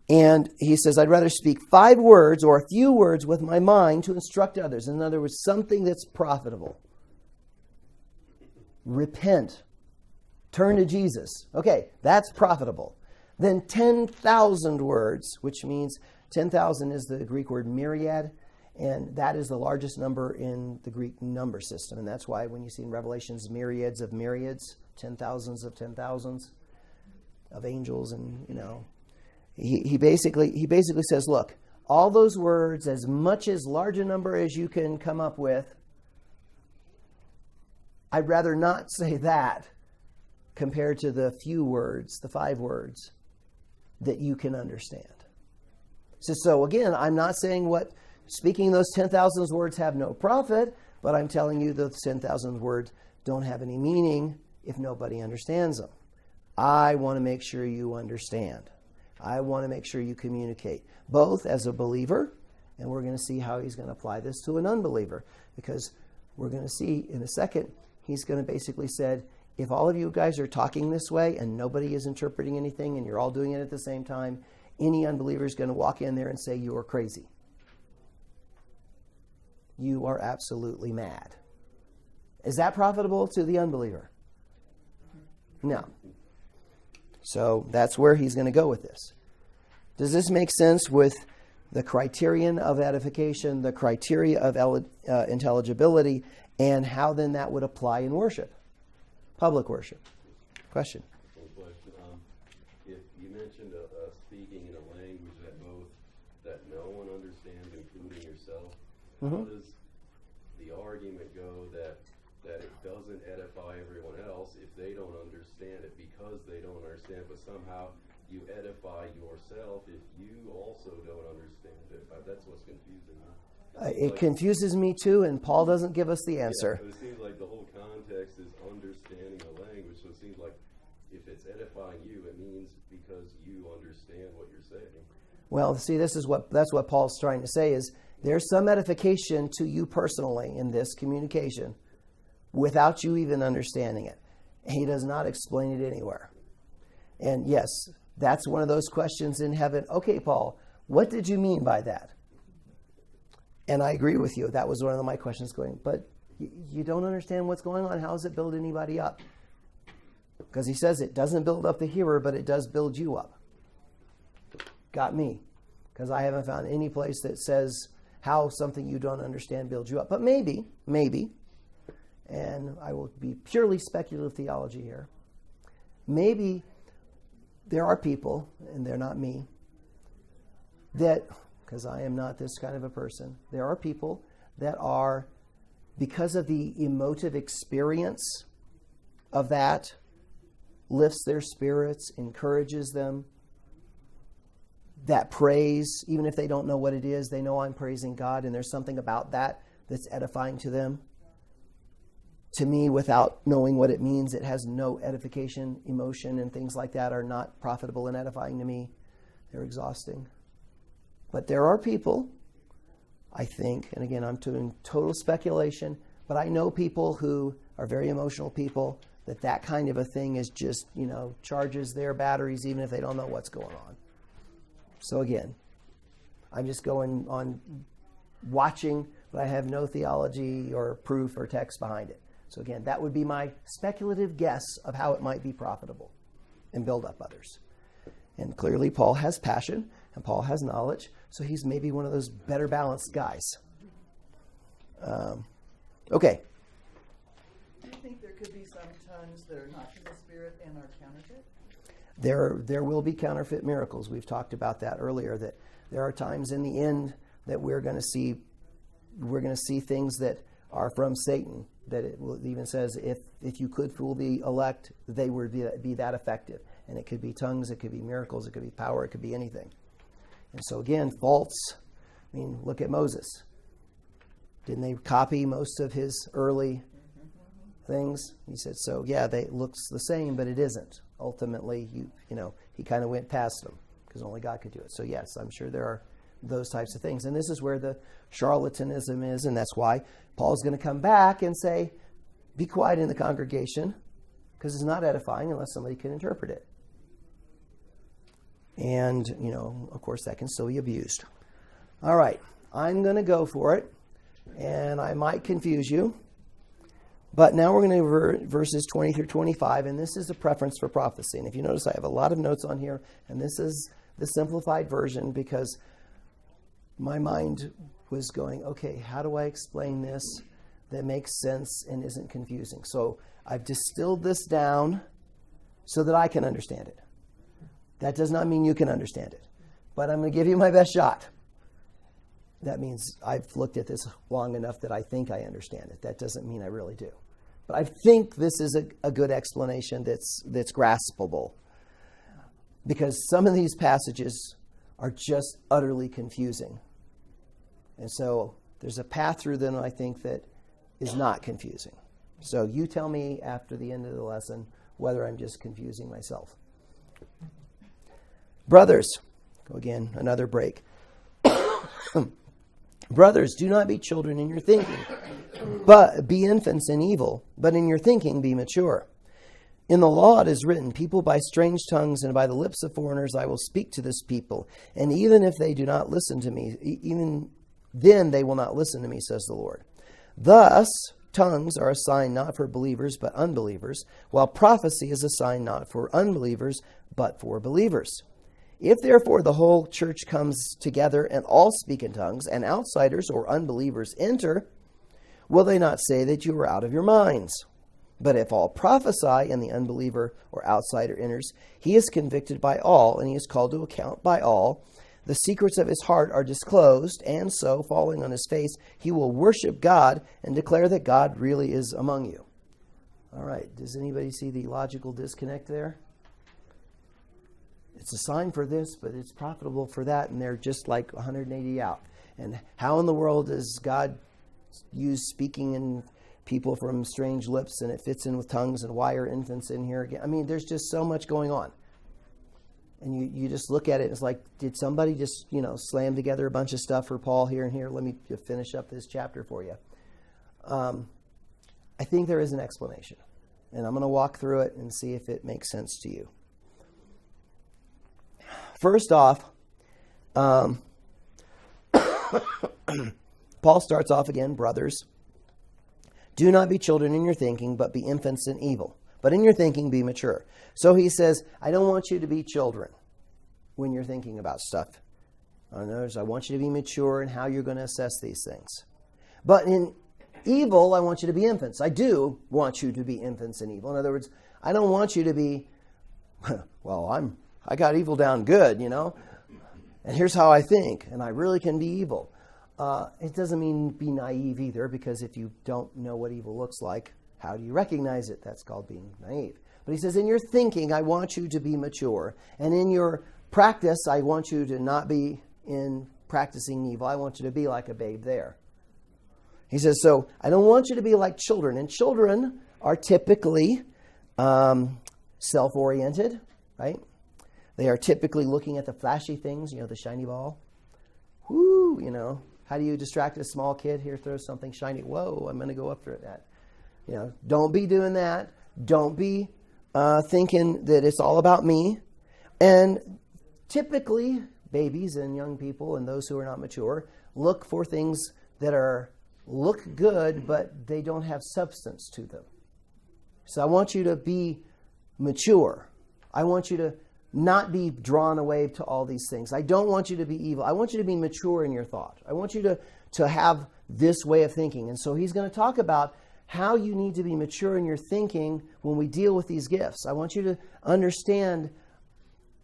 And he says, I'd rather speak 5 words or a few words with my mind to instruct others. In other words, something that's profitable. Repent. Turn to Jesus. Okay, that's profitable. Then 10,000 words, which means 10,000 is the Greek word myriad, and that is the largest number in the Greek number system. And that's why when you see in Revelations myriads of myriads, 10,000s of 10,000s of angels, and, you know, he basically says, look, all those words, as much as large a number as you can come up with, I'd rather not say that compared to the few words, the 5 words that you can understand. So again, I'm not saying speaking those 10,000 words have no profit, but I'm telling you those 10,000 words don't have any meaning if nobody understands them. I want to make sure you understand. I want to make sure you communicate, both as a believer, and we're going to see how he's going to apply this to an unbeliever, because we're going to see in a second, he's going to basically said, if all of you guys are talking this way and nobody is interpreting anything and you're all doing it at the same time, any unbeliever is going to walk in there and say, you are crazy. You are absolutely mad. Is that profitable to the unbeliever? No. So that's where he's going to go with this. Does this make sense with the criterion of edification, the criteria of intelligibility, and how then that would apply in worship? Public worship. Question? One question. If you mentioned speaking in a language that no one understands, including yourself, how does the argument go that it doesn't edify everyone else if they don't understand it because they don't understand, but somehow you edify yourself if you also don't understand it? That's what's confusing me. It confuses me too, and Paul doesn't give us the answer. Yeah, but it seems like the whole context is understanding the language, so it seems like if it's edifying you, it means because you understand what you're saying. Well, see, that's what Paul's trying to say is there's some edification to you personally in this communication without you even understanding it. He does not explain it anywhere. And yes, that's one of those questions in heaven. Okay, Paul, what did you mean by that? And I agree with you. That was one of my questions going, but you don't understand what's going on. How does it build anybody up? Because he says it doesn't build up the hearer, but it does build you up. Got me. Because I haven't found any place that says how something you don't understand builds you up. But maybe, and I will be purely speculative theology here, maybe there are people, and they're not me, that, because I am not this kind of a person, there are people that are, because of the emotive experience of that, lifts their spirits, encourages them, that praise, even if they don't know what it is, they know I'm praising God, and there's something about that that's edifying to them. To me, without knowing what it means, it has no edification. Emotion and things like that are not profitable and edifying to me. They're exhausting. But there are people, I think, and again, I'm doing total speculation, but I know people who are very emotional people, that kind of a thing is just, charges their batteries even if they don't know what's going on. So again, I'm just going on watching, but I have no theology or proof or text behind it. So again, that would be my speculative guess of how it might be profitable and build up others. And clearly Paul has passion and Paul has knowledge, so he's maybe one of those better balanced guys. Okay. Do you think there could be some tongues that are not from the Spirit and are counterfeit? There will be counterfeit miracles. We've talked about that earlier, that there are times in the end that we're going to see things that are from Satan, that it even says if you could fool the elect, they would be that effective. And it could be tongues, it could be miracles, it could be power, it could be anything. And so again, false. I mean, look at Moses. Didn't they copy most of his early things? He said, so yeah, it looks the same, but it isn't. Ultimately, he kind of went past them because only God could do it. So yes, I'm sure there are those types of things. And this is where the charlatanism is, and that's why Paul's going to come back and say, be quiet in the congregation, because it's not edifying unless somebody can interpret it. And, of course, that can still be abused. All right, I'm going to go for it, and I might confuse you. But now we're going to go verses 20 through 25, and this is a preference for prophecy. And if you notice, I have a lot of notes on here, and this is the simplified version because my mind was going, okay, how do I explain this that makes sense and isn't confusing? So I've distilled this down so that I can understand it. That does not mean you can understand it, but I'm going to give you my best shot. That means I've looked at this long enough that I think I understand it. That doesn't mean I really do. But I think this is a good explanation that's graspable. because some of these passages are just utterly confusing. And so there's a path through them, I think, that is not confusing. So you tell me after the end of the lesson whether I'm just confusing myself. Brothers, go again, another break. Brothers, do not be children in your thinking, but be infants in evil, but in your thinking be mature. In the law it is written, people by strange tongues and by the lips of foreigners I will speak to this people, and even if they do not listen to me, even then they will not listen to me, says the Lord. Thus, tongues are a sign not for believers but unbelievers, while prophecy is a sign not for unbelievers but for believers. If therefore the whole church comes together and all speak in tongues, and outsiders or unbelievers enter, will they not say that you are out of your minds? But if all prophesy and the unbeliever or outsider enters, he is convicted by all, and he is called to account by all. The secrets of his heart are disclosed, and so, falling on his face, he will worship God and declare that God really is among you. All right, does anybody see the logical disconnect there? It's a sign for this, but it's profitable for that, and they're just like 180 out. And how in the world does God use speaking in people from strange lips, and it fits in with tongues, and why are infants in here again? I mean, there's just so much going on. And you just look at it, it's like, did somebody just, slam together a bunch of stuff for Paul here and here? Let me finish up this chapter for you. I think there is an explanation. And I'm going to walk through it and see if it makes sense to you. First off, Paul starts off again, brothers, do not be children in your thinking, but be infants in evil. But in your thinking, be mature. So he says, I don't want you to be children when you're thinking about stuff. I want you to be mature in how you're going to assess these things. But in evil, I want you to be infants. I do want you to be infants in evil. In other words, I don't want you to be, I got evil down good, and here's how I think, and I really can be evil. It doesn't mean be naive either, because if you don't know what evil looks like, how do you recognize it? That's called being naive. But he says, in your thinking, I want you to be mature. And in your practice, I want you to not be in practicing evil. I want you to be like a babe there. He says, so I don't want you to be like children. And children are typically self-oriented, right? They are typically looking at the flashy things, the shiny ball. Woo, how do you distract a small kid? Here, throw something shiny. Whoa, I'm going to go up for that. Don't be doing that. Don't be thinking that it's all about me. And typically, babies and young people and those who are not mature look for things that look good, but they don't have substance to them. So I want you to be mature. I want you to not be drawn away to all these things. I don't want you to be evil. I want you to be mature in your thought. I want you to have this way of thinking. And so he's going to talk about how you need to be mature in your thinking when we deal with these gifts. I want you to understand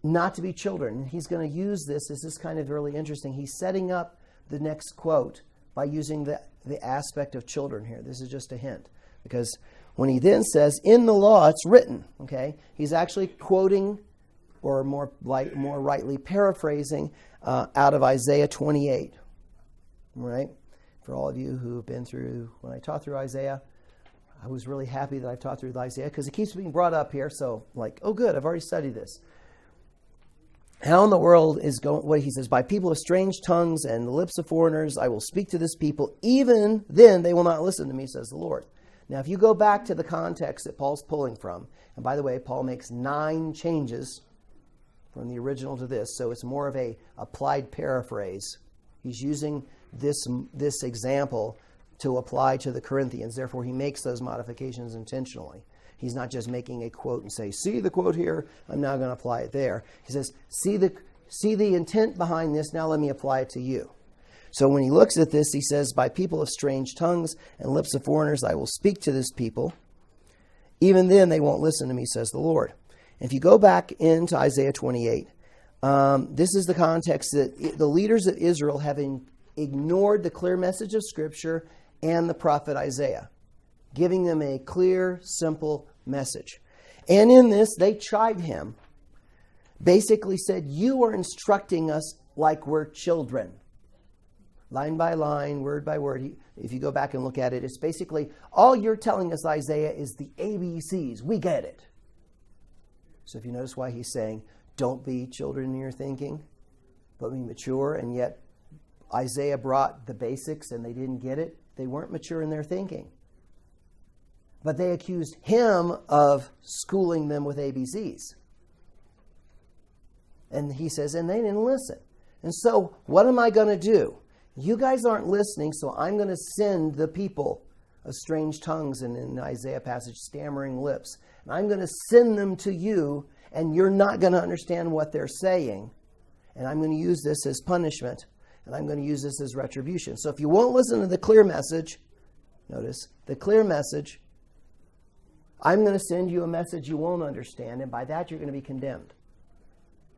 not to be children. He's going to use this. This is kind of really interesting. He's setting up the next quote by using the aspect of children here. This is just a hint. Because when he then says, in the law it's written, okay, he's actually quoting, or more rightly paraphrasing, out of Isaiah 28. Right? For all of you who have been through, when I taught through Isaiah, I was really happy that I've taught through Isaiah because it keeps being brought up here. So, oh good, I've already studied this. How in the world is going, what he says, by people of strange tongues and the lips of foreigners, I will speak to this people. Even then they will not listen to me, says the Lord. Now, if you go back to the context that Paul's pulling from, and by the way, Paul makes 9 changes from the original to this, so it's more of a applied paraphrase. He's using this example to apply to the Corinthians. Therefore, he makes those modifications intentionally. He's not just making a quote and say, see the quote here, I'm now going to apply it there. He says, see the intent behind this, now let me apply it to you. So when he looks at this, he says, by people of strange tongues and lips of foreigners, I will speak to this people. Even then, they won't listen to me, says the Lord. If you go back into Isaiah 28, this is the context that the leaders of Israel have ignored the clear message of Scripture and the prophet Isaiah, giving them a clear, simple message. And in this, they chide him basically said, you are instructing us like we're children. Line by line, word by word. If you go back and look at it, it's basically, all you're telling us, Isaiah, is the ABCs. We get it. So if you notice why he's saying, don't be children in your thinking, but be mature, and yet Isaiah brought the basics and they didn't get it. They weren't mature in their thinking. But they accused him of schooling them with ABCs. And he says, and they didn't listen. And so what am I going to do? You guys aren't listening, so I'm going to send the people of strange tongues, and in the Isaiah passage, stammering lips. And I'm going to send them to you, and you're not going to understand what they're saying. And I'm going to use this as punishment, and I'm going to use this as retribution. So if you won't listen to the clear message, notice, the clear message, I'm going to send you a message you won't understand, and by that you're going to be condemned.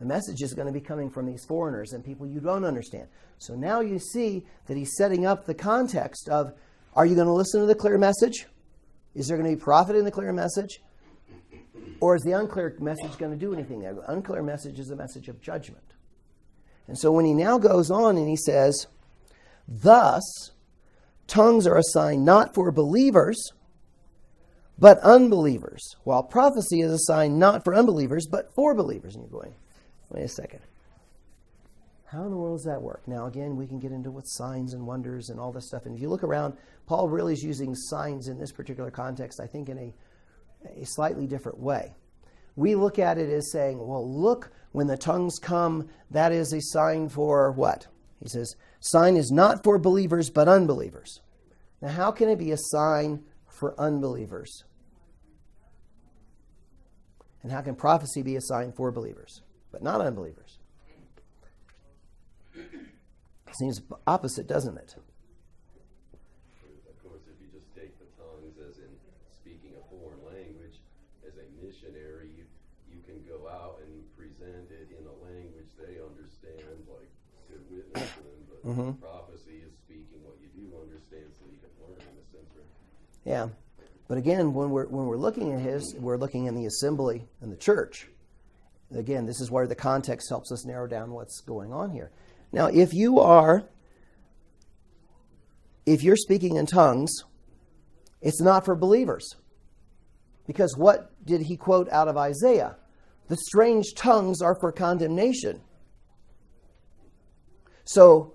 The message is going to be coming from these foreigners and people you don't understand. So now you see that he's setting up the context of, are you going to listen to the clear message? Is there going to be profit in the clear message? Or is the unclear message going to do anything there? The unclear message is a message of judgment. And so when he now goes on and he says, thus, tongues are a sign not for believers, but unbelievers, while prophecy is a sign not for unbelievers, but for believers. And you're going, wait a second. How in the world does that work? Now, again, we can get into what signs and wonders and all this stuff. And if you look around, Paul really is using signs in this particular context, I think, in a slightly different way. We look at it as saying, well, look, when the tongues come, that is a sign for what? He says, sign is not for believers, but unbelievers. Now, how can it be a sign for unbelievers? And how can prophecy be a sign for believers, but not unbelievers? It seems opposite, doesn't it? Of course, if you just take the tongues as in speaking a foreign language, as a missionary, you can go out and present it in a language they understand, like to witness to them. But prophecy is speaking what you do understand, so you can learn in a sense, right? Yeah, but again, when we're looking at we're looking in the assembly and the church. Again, this is where the context helps us narrow down what's going on here. Now, if you're speaking in tongues, it's not for believers. Because what did he quote out of Isaiah? The strange tongues are for condemnation. So,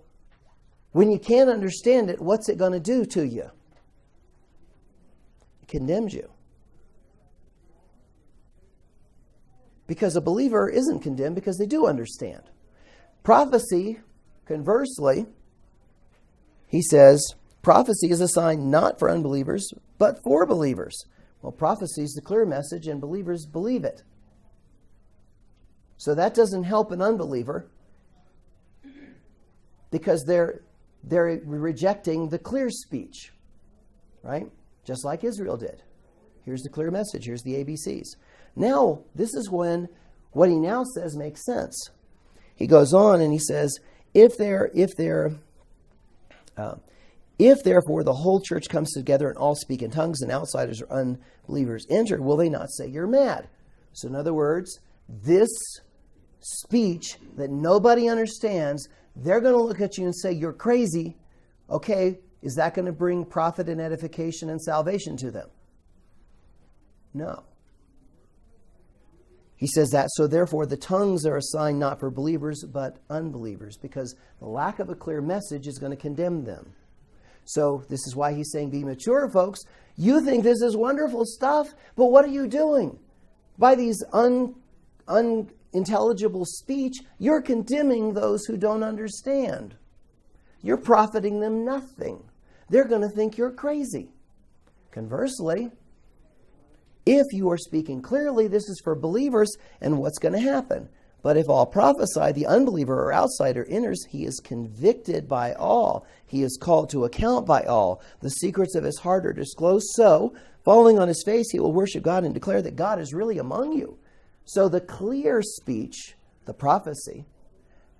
when you can't understand it, what's it going to do to you? It condemns you. Because a believer isn't condemned because they do understand. Prophecy, conversely, he says, prophecy is a sign not for unbelievers, but for believers. Well, prophecy is the clear message, and believers believe it. So that doesn't help an unbeliever because they're rejecting the clear speech, right? Just like Israel did. Here's the clear message. Here's the ABCs. Now, this is when what he now says makes sense. He goes on and he says, if therefore the whole church comes together and all speak in tongues and outsiders or unbelievers enter, will they not say you're mad? So in other words, this speech that nobody understands, they're going to look at you and say you're crazy. Okay, is that going to bring profit and edification and salvation to them? No. He says that, so therefore the tongues are a sign not for believers, but unbelievers, because the lack of a clear message is going to condemn them. So this is why he's saying, be mature, folks. You think this is wonderful stuff, but what are you doing? By these unintelligible speech, you're condemning those who don't understand. You're profiting them nothing. They're going to think you're crazy. Conversely, if you are speaking clearly, this is for believers, and what's going to happen? But if all prophesy, the unbeliever or outsider enters, he is convicted by all. He is called to account by all. The secrets of his heart are disclosed. So, falling on his face, he will worship God and declare that God is really among you. So the clear speech, the prophecy,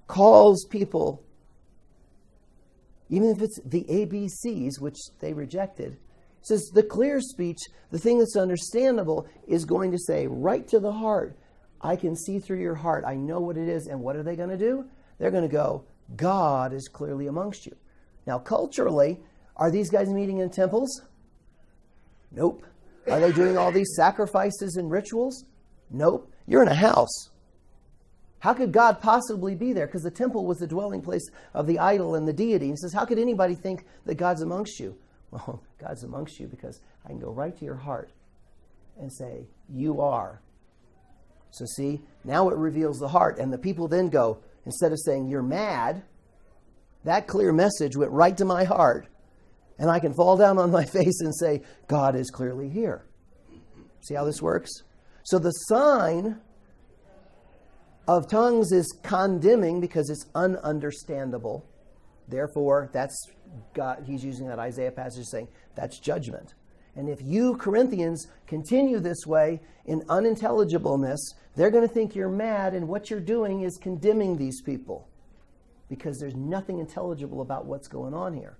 calls people, even if it's the ABCs, which they rejected, says the clear speech, the thing that's understandable, is going to say right to the heart, I can see through your heart. I know what it is. And what are they going to do? They're going to go, God is clearly amongst you. Now, culturally, are these guys meeting in temples? Nope. Are they doing all these sacrifices and rituals? Nope. You're in a house. How could God possibly be there? Because the temple was the dwelling place of the idol and the deity. He says, how could anybody think that God's amongst you? Well, God's amongst you because I can go right to your heart and say, you are. So see, now it reveals the heart. And the people then go, instead of saying, you're mad, that clear message went right to my heart. And I can fall down on my face and say, God is clearly here. See how this works? So the sign of tongues is condemning because it's ununderstandable. Therefore, that's God. He's using that Isaiah passage saying that's judgment. And if you, Corinthians, continue this way in unintelligibleness, they're going to think you're mad, and what you're doing is condemning these people because there's nothing intelligible about what's going on here.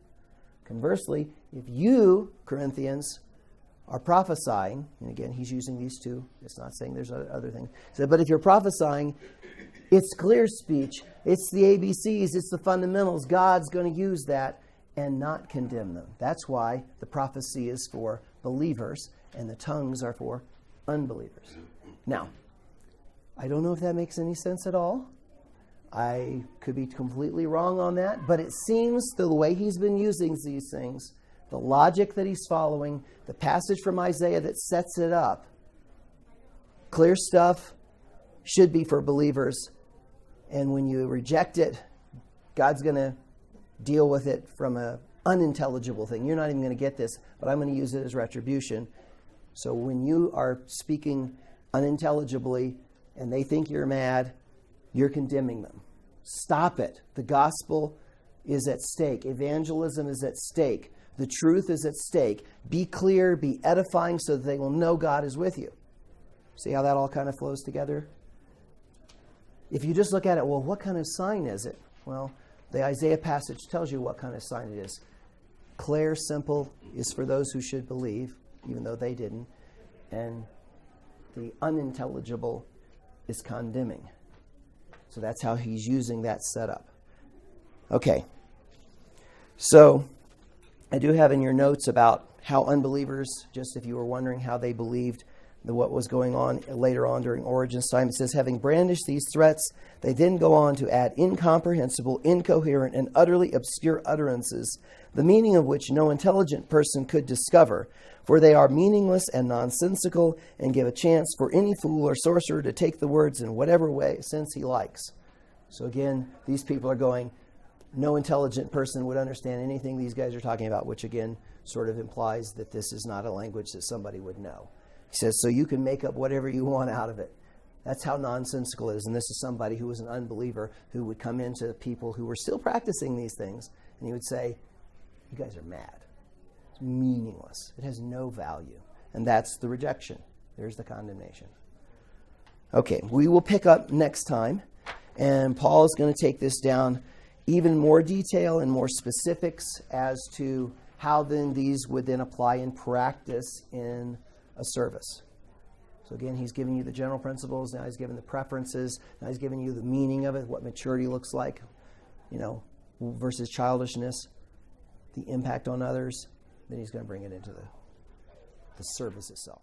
Conversely, if you, Corinthians, are prophesying, and again, he's using these two. It's not saying there's other things. So, but if you're prophesying, it's clear speech. It's the ABCs. It's the fundamentals. God's going to use that and not condemn them. That's why the prophecy is for believers and the tongues are for unbelievers. Now, I don't know if that makes any sense at all. I could be completely wrong on that, but it seems the way he's been using these things, the logic that he's following, the passage from Isaiah that sets it up, clear stuff should be for believers. And when you reject it, God's going to deal with it from an unintelligible thing. You're not even going to get this, but I'm going to use it as retribution. So when you are speaking unintelligibly and they think you're mad, you're condemning them. Stop it. The gospel is at stake. Evangelism is at stake. The truth is at stake. Be clear, be edifying so that they will know God is with you. See how that all kind of flows together? If you just look at it, well, what kind of sign is it? Well, the Isaiah passage tells you what kind of sign it is. Clear, simple is for those who should believe, even though they didn't. And the unintelligible is condemning. So that's how he's using that setup. Okay. So I do have in your notes about how unbelievers, just if you were wondering how they believed what was going on later on during Origen's time, it says, having brandished these threats, they then go on to add incomprehensible, incoherent, and utterly obscure utterances, the meaning of which no intelligent person could discover, for they are meaningless and nonsensical, and give a chance for any fool or sorcerer to take the words in whatever way, sense he likes. So again, these people are going, no intelligent person would understand anything these guys are talking about, which again sort of implies that this is not a language that somebody would know. He says, so you can make up whatever you want out of it. That's how nonsensical it is. And this is somebody who was an unbeliever who would come into people who were still practicing these things, and he would say, you guys are mad. It's meaningless. It has no value. And that's the rejection. There's the condemnation. Okay, we will pick up next time, and Paul is going to take this down even more detail and more specifics as to how then these would then apply in practice in a service. So again, he's giving you the general principles. Now he's giving the preferences. Now he's giving you the meaning of it, what maturity looks like, versus childishness, the impact on others. Then he's going to bring it into the service itself.